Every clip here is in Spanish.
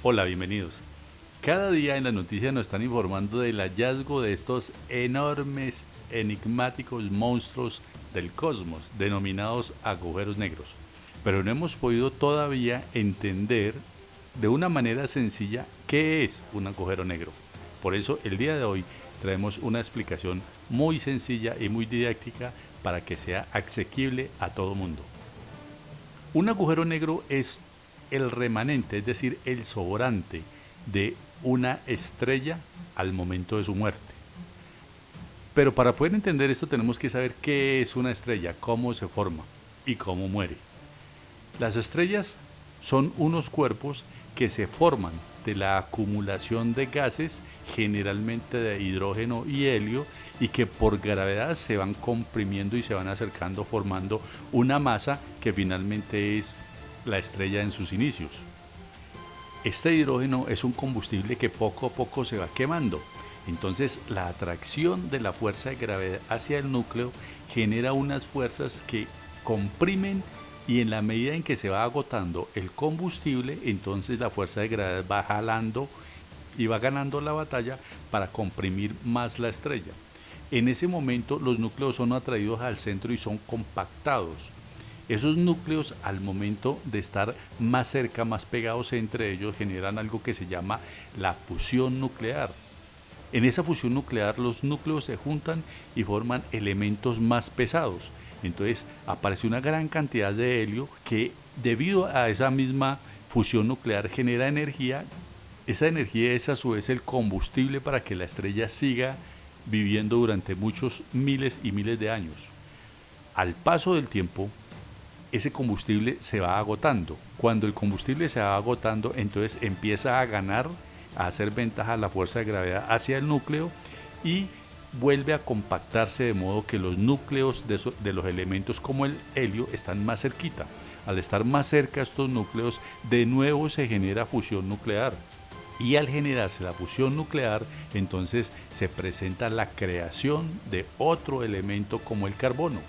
Hola, bienvenidos. Cada día en las noticias nos están informando del hallazgo de estos enormes, enigmáticos monstruos del cosmos, denominados agujeros negros. Pero no hemos podido todavía entender de una manera sencilla qué es un agujero negro. Por eso el día de hoy traemos una explicación muy sencilla y muy didáctica para que sea asequible a todo mundo. Un agujero negro es el remanente, es decir, el sobrante de una estrella al momento de su muerte. Pero para poder entender esto tenemos que saber qué es una estrella, cómo se forma y cómo muere. Las estrellas son unos cuerpos que se forman de la acumulación de gases, generalmente de hidrógeno y helio, y que por gravedad se van comprimiendo y se van acercando formando una masa que finalmente es la estrella en sus inicios. Este hidrógeno es un combustible que poco a poco se va quemando. Entonces la atracción de la fuerza de gravedad hacia el núcleo genera unas fuerzas que comprimen, y en la medida en que se va agotando el combustible, entonces la fuerza de gravedad va jalando y va ganando la batalla para comprimir más la estrella. En ese momento los núcleos son atraídos al centro y son compactados. Esos núcleos, al momento de estar más cerca, más pegados entre ellos, generan algo que se llama la fusión nuclear. En esa fusión nuclear los núcleos se juntan y forman elementos más pesados. Entonces aparece una gran cantidad de helio que, debido a esa misma fusión nuclear, genera energía. Esa energía es a su vez el combustible para que la estrella siga viviendo durante muchos miles y miles de años. Al paso del tiempo, ese combustible se va agotando. Cuando el combustible se va agotando, entonces empieza a ganar, a hacer ventaja a la fuerza de gravedad hacia el núcleo, y vuelve a compactarse de modo que los núcleos de los elementos como el helio están más cerquita. Al estar más cerca estos núcleos, de nuevo se genera fusión nuclear. Y al generarse la fusión nuclear, entonces se presenta la creación de otro elemento como el carbono.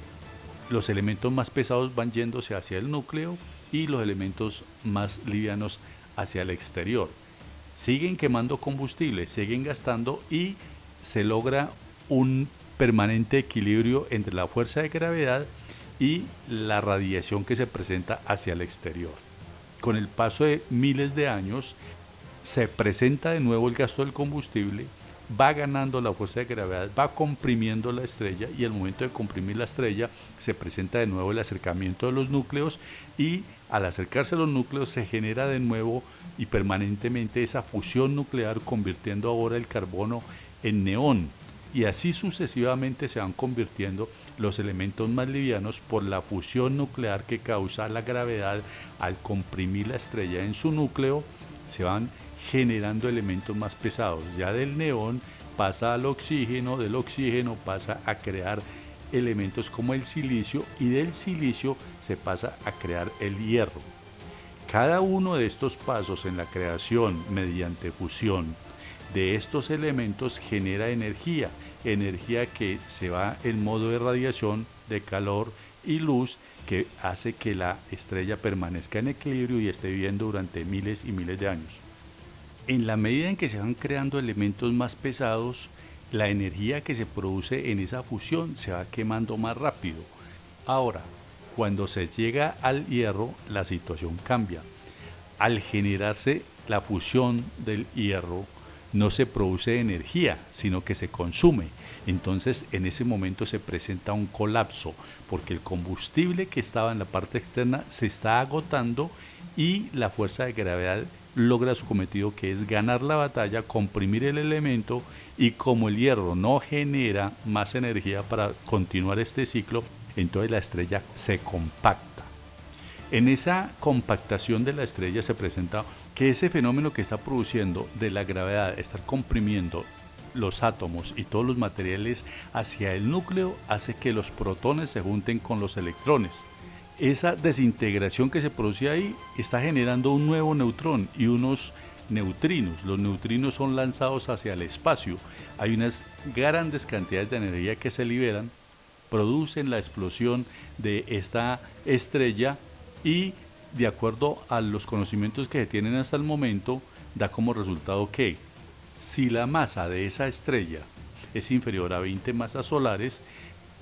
Los elementos más pesados van yéndose hacia el núcleo y los elementos más livianos hacia el exterior. Siguen quemando combustible, siguen gastando, y se logra un permanente equilibrio entre la fuerza de gravedad y la radiación que se presenta hacia el exterior. Con el paso de miles de años se presenta de nuevo el gasto del combustible, va ganando la fuerza de gravedad, va comprimiendo la estrella, y al momento de comprimir la estrella se presenta de nuevo el acercamiento de los núcleos, y al acercarse a los núcleos se genera de nuevo y permanentemente esa fusión nuclear, convirtiendo ahora el carbono en neón, y así sucesivamente se van convirtiendo los elementos más livianos por la fusión nuclear que causa la gravedad. Al comprimir la estrella en su núcleo se van generando elementos más pesados. Ya del neón pasa al oxígeno, del oxígeno pasa a crear elementos como el silicio, y del silicio se pasa a crear el hierro. Cada uno de estos pasos en la creación mediante fusión de estos elementos genera energía, energía que se va en modo de radiación, de calor y luz, que hace que la estrella permanezca en equilibrio y esté viviendo durante miles y miles de años. En la medida en que se van creando elementos más pesados, la energía que se produce en esa fusión se va quemando más rápido. Ahora, cuando se llega al hierro, la situación cambia. Al generarse la fusión del hierro, no se produce energía, sino que se consume. Entonces, en ese momento se presenta un colapso, porque el combustible que estaba en la parte externa se está agotando, y la fuerza de gravedad logra su cometido, que es ganar la batalla, comprimir el elemento, y como el hierro no genera más energía para continuar este ciclo, entonces la estrella se compacta. En esa compactación de la estrella se presenta que ese fenómeno que está produciendo de la gravedad, estar comprimiendo los átomos y todos los materiales hacia el núcleo, hace que los protones se junten con los electrones. Esa desintegración que se produce ahí está generando un nuevo neutrón y unos neutrinos. Los neutrinos son lanzados hacia el espacio. Hay unas grandes cantidades de energía que se liberan, producen la explosión de esta estrella, y de acuerdo a los conocimientos que se tienen hasta el momento, da como resultado que si la masa de esa estrella es inferior a 20 masas solares,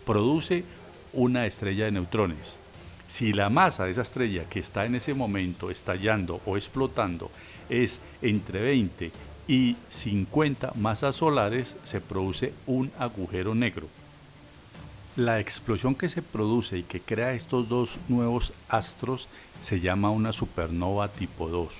produce una estrella de neutrones. Si la masa de esa estrella que está en ese momento estallando o explotando es entre 20 y 50 masas solares, se produce un agujero negro. La explosión que se produce y que crea estos dos nuevos astros se llama una supernova tipo 2.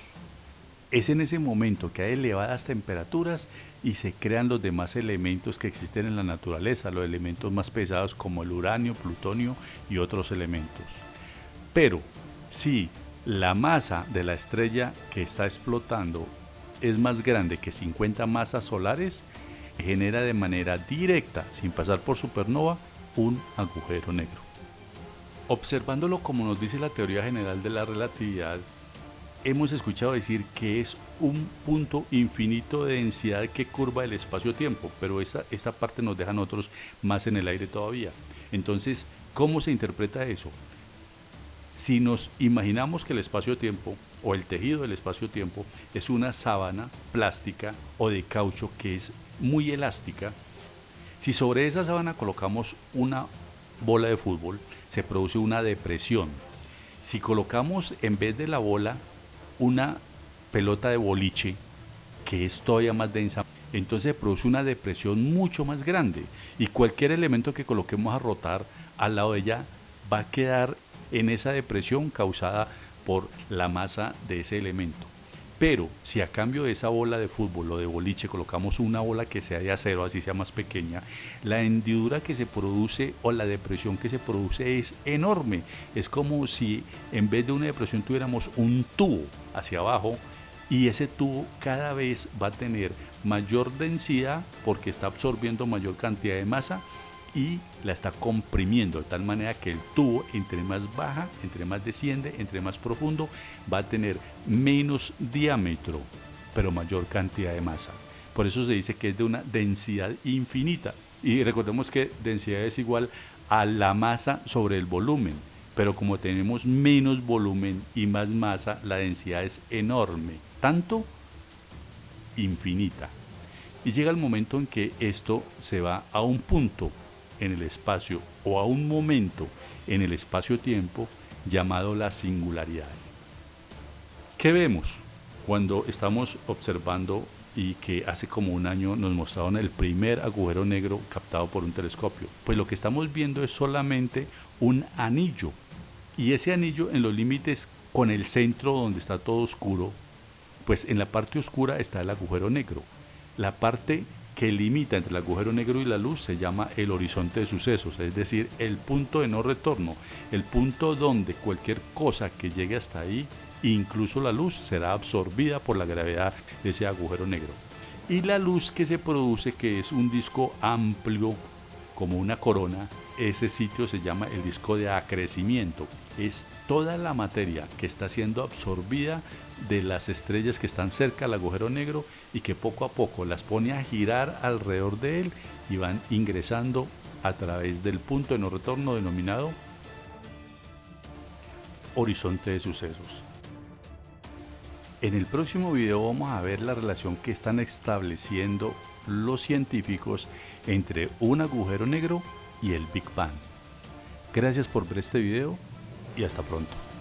Es en ese momento que hay elevadas temperaturas y se crean los demás elementos que existen en la naturaleza, los elementos más pesados como el uranio, plutonio y otros elementos. Pero si la masa de la estrella que está explotando es más grande que 50 masas solares, genera de manera directa, sin pasar por supernova, un agujero negro. Observándolo como nos dice la teoría general de la relatividad, hemos escuchado decir que es un punto infinito de densidad que curva el espacio-tiempo, pero esta parte nos deja a nosotros más en el aire todavía. Entonces, ¿cómo se interpreta eso? Si nos imaginamos que el espacio-tiempo o el tejido del espacio-tiempo es una sábana plástica o de caucho que es muy elástica, si sobre esa sábana colocamos una bola de fútbol, se produce una depresión. Si colocamos en vez de la bola una pelota de boliche, que es todavía más densa, entonces se produce una depresión mucho más grande y cualquier elemento que coloquemos a rotar al lado de ella va a quedar en esa depresión causada por la masa de ese elemento. Pero si a cambio de esa bola de fútbol o de boliche colocamos una bola que sea de acero, así sea más pequeña, la hendidura que se produce o la depresión que se produce es enorme. Es como si en vez de una depresión tuviéramos un tubo hacia abajo y ese tubo cada vez va a tener mayor densidad porque está absorbiendo mayor cantidad de masa y la está comprimiendo de tal manera que el tubo, entre más baja, entre más desciende, entre más profundo, va a tener menos diámetro, pero mayor cantidad de masa. Por eso se dice que es de una densidad infinita. Y recordemos que densidad es igual a la masa sobre el volumen, pero como tenemos menos volumen y más masa, la densidad es enorme, tanto infinita. Y llega el momento en que esto se va a un punto en el espacio o a un momento en el espacio-tiempo llamado la singularidad. ¿Qué vemos cuando estamos observando y que hace como un año nos mostraron el primer agujero negro captado por un telescopio? Pues lo que estamos viendo es solamente un anillo y ese anillo en los límites con el centro donde está todo oscuro, pues en la parte oscura está el agujero negro. La parte que limita entre el agujero negro y la luz se llama el horizonte de sucesos, es decir, el punto de no retorno, el punto donde cualquier cosa que llegue hasta ahí, incluso la luz, será absorbida por la gravedad de ese agujero negro. Y la luz que se produce, que es un disco amplio como una corona, ese sitio se llama el disco de acrecimiento. Es toda la materia que está siendo absorbida de las estrellas que están cerca del agujero negro y que poco a poco las pone a girar alrededor de él y van ingresando a través del punto de no retorno denominado horizonte de sucesos. En el próximo video vamos a ver la relación que están estableciendo los científicos entre un agujero negro y el Big Bang. Gracias por ver este video y hasta pronto.